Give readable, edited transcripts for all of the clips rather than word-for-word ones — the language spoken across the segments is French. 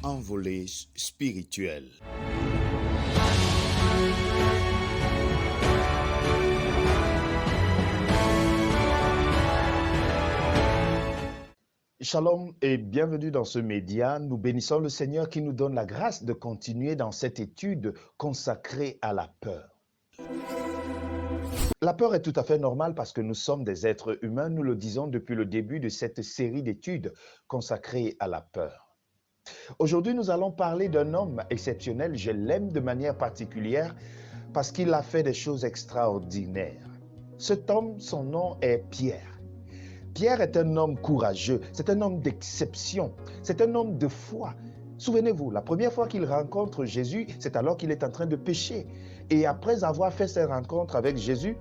envolée spirituelle. Shalom et bienvenue dans ce média. Nous bénissons le Seigneur qui nous donne la grâce de continuer dans cette étude consacrée à la peur. La peur est tout à fait normale parce que nous sommes des êtres humains, nous le disons depuis le début de cette série d'études consacrées à la peur. Aujourd'hui, nous allons parler d'un homme exceptionnel. Je l'aime de manière particulière parce qu'il a fait des choses extraordinaires. Cet homme, son nom est Pierre. Pierre est un homme courageux, c'est un homme d'exception, c'est un homme de foi. Souvenez-vous, la première fois qu'il rencontre Jésus, c'est alors qu'il est en train de pécher. Et après avoir fait cette rencontre avec Jésus,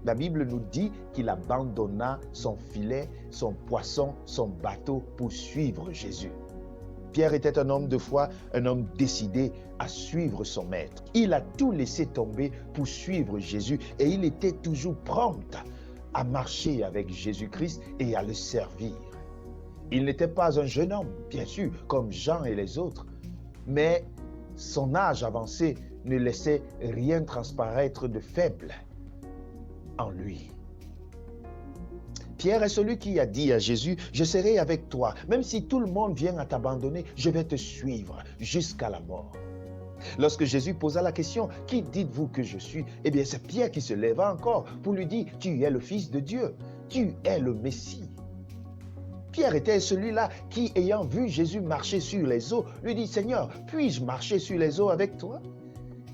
la Bible nous dit qu'il abandonna son filet, son poisson, son bateau pour suivre Jésus. Pierre était un homme de foi, un homme décidé à suivre son maître. Il a tout laissé tomber pour suivre Jésus et il était toujours prompt à marcher avec Jésus-Christ et à le servir. Il n'était pas un jeune homme, bien sûr, comme Jean et les autres, mais son âge avancé ne laissait rien transparaître de faible en lui. Pierre est celui qui a dit à Jésus, « Je serai avec toi, même si tout le monde vient à t'abandonner, je vais te suivre jusqu'à la mort. » Lorsque Jésus posa la question, « Qui dites-vous que je suis ?» Eh bien, c'est Pierre qui se leva encore pour lui dire, « Tu es le Fils de Dieu, tu es le Messie. » Pierre était celui-là qui, ayant vu Jésus marcher sur les eaux, lui dit, « Seigneur, puis-je marcher sur les eaux avec toi ?»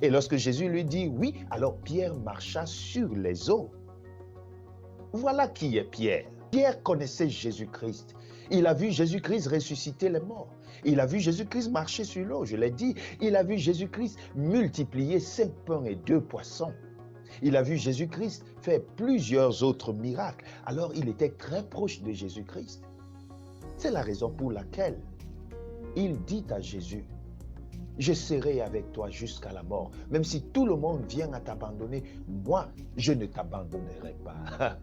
Et lorsque Jésus lui dit, « Oui », alors Pierre marcha sur les eaux. Voilà qui est Pierre. Pierre connaissait Jésus-Christ. Il a vu Jésus-Christ ressusciter les morts. Il a vu Jésus-Christ marcher sur l'eau, je l'ai dit. Il a vu Jésus-Christ multiplier 5 pains et 2 poissons. Il a vu Jésus-Christ faire plusieurs autres miracles. Alors il était très proche de Jésus-Christ. C'est la raison pour laquelle il dit à Jésus, « Je serai avec toi jusqu'à la mort. Même si tout le monde vient à t'abandonner, moi, je ne t'abandonnerai pas. »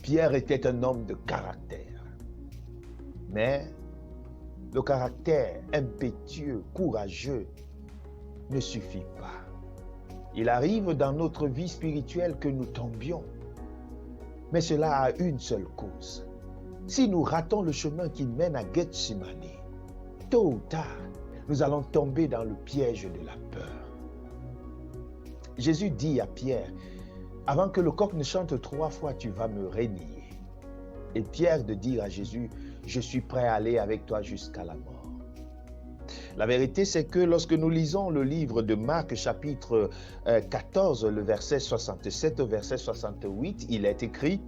Pierre était un homme de caractère. Mais le caractère impétueux, courageux, ne suffit pas. Il arrive dans notre vie spirituelle que nous tombions. Mais cela a une seule cause. Si nous ratons le chemin qui mène à Gethsemane, tôt ou tard, nous allons tomber dans le piège de la peur. Jésus dit à Pierre, « Avant que le coq ne chante 3 fois, tu vas me renier. » Et Pierre de dire à Jésus, « Je suis prêt à aller avec toi jusqu'à la mort. » La vérité, c'est que lorsque nous lisons le livre de Marc, chapitre 14, le verset 67 au verset 68, il est écrit,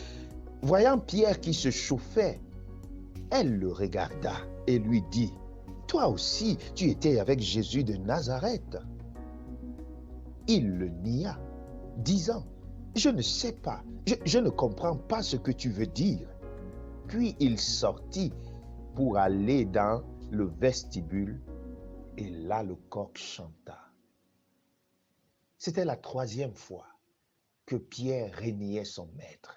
« Voyant Pierre qui se chauffait, elle le regarda et lui dit, « Toi aussi, tu étais avec Jésus de Nazareth. » Il le nia, disant, « Je ne sais pas, je ne comprends pas ce que tu veux dire. » Puis il sortit pour aller dans le vestibule et là le coq chanta. C'était la 3e fois que Pierre reniait son maître.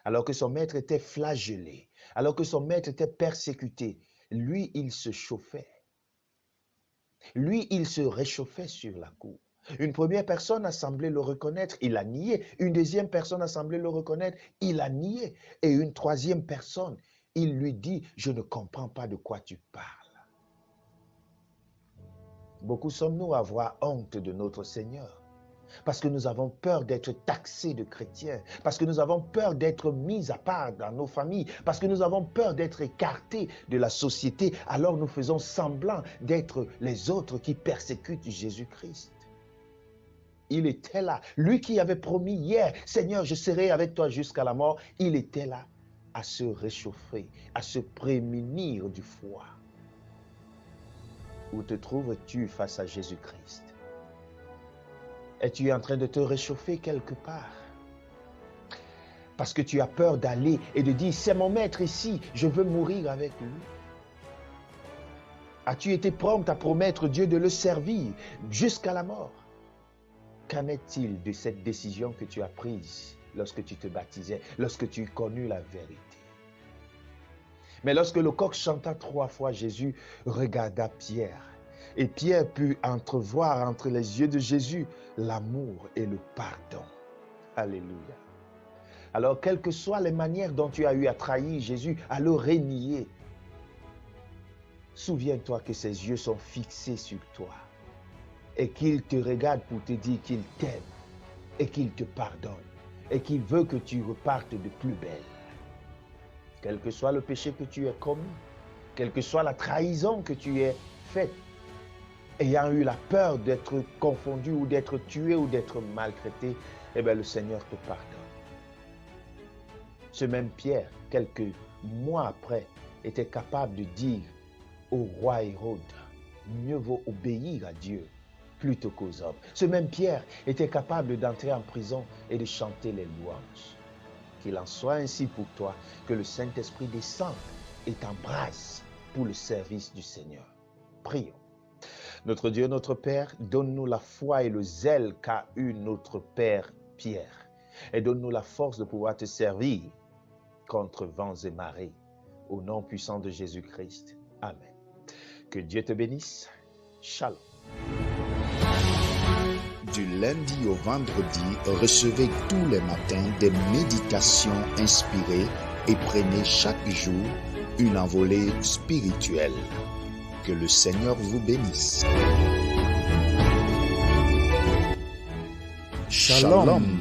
Alors que son maître était flagellé, alors que son maître était persécuté, lui, il se chauffait. Lui, il se réchauffait sur la cour. Une première personne a semblé le reconnaître, il a nié. Une deuxième personne a semblé le reconnaître, il a nié. Et une 3e personne, il lui dit, « Je ne comprends pas de quoi tu parles. » Beaucoup sommes-nous à avoir honte de notre Seigneur parce que nous avons peur d'être taxés de chrétiens, parce que nous avons peur d'être mis à part dans nos familles, parce que nous avons peur d'être écartés de la société, alors nous faisons semblant d'être les autres qui persécutent Jésus-Christ. Il était là, lui qui avait promis hier, « Seigneur, je serai avec toi jusqu'à la mort », il était là à se réchauffer, à se prémunir du froid. Où te trouves-tu face à Jésus-Christ? Es-tu en train de te réchauffer quelque part? Parce que tu as peur d'aller et de dire, c'est mon maître ici, je veux mourir avec lui. As-tu été prompt à promettre Dieu de le servir jusqu'à la mort? Qu'en est-il de cette décision que tu as prise lorsque tu te baptisais, lorsque tu connus la vérité? Mais lorsque le coq chanta 3 fois, Jésus regarda Pierre. Et Pierre put entrevoir entre les yeux de Jésus l'amour et le pardon. Alléluia. Alors, quelles que soient les manières dont tu as eu à trahir Jésus, à le renier, souviens-toi que ses yeux sont fixés sur toi et qu'il te regarde pour te dire qu'il t'aime et qu'il te pardonne et qu'il veut que tu repartes de plus belle. Quel que soit le péché que tu aies commis, quelle que soit la trahison que tu aies faite, ayant eu la peur d'être confondu ou d'être tué ou d'être maltraité, eh bien le Seigneur te pardonne. Ce même Pierre, quelques mois après, était capable de dire au roi Hérode, mieux vaut obéir à Dieu plutôt qu'aux hommes. Ce même Pierre était capable d'entrer en prison et de chanter les louanges. Qu'il en soit ainsi pour toi, que le Saint-Esprit descende et t'embrasse pour le service du Seigneur. Prions. Notre Dieu, notre Père, donne-nous la foi et le zèle qu'a eu notre Père Pierre. Et donne-nous la force de pouvoir te servir contre vents et marées. Au nom puissant de Jésus-Christ. Amen. Que Dieu te bénisse. Shalom. Du lundi au vendredi, recevez tous les matins des méditations inspirées et prenez chaque jour une envolée spirituelle. Que le Seigneur vous bénisse. Shalom.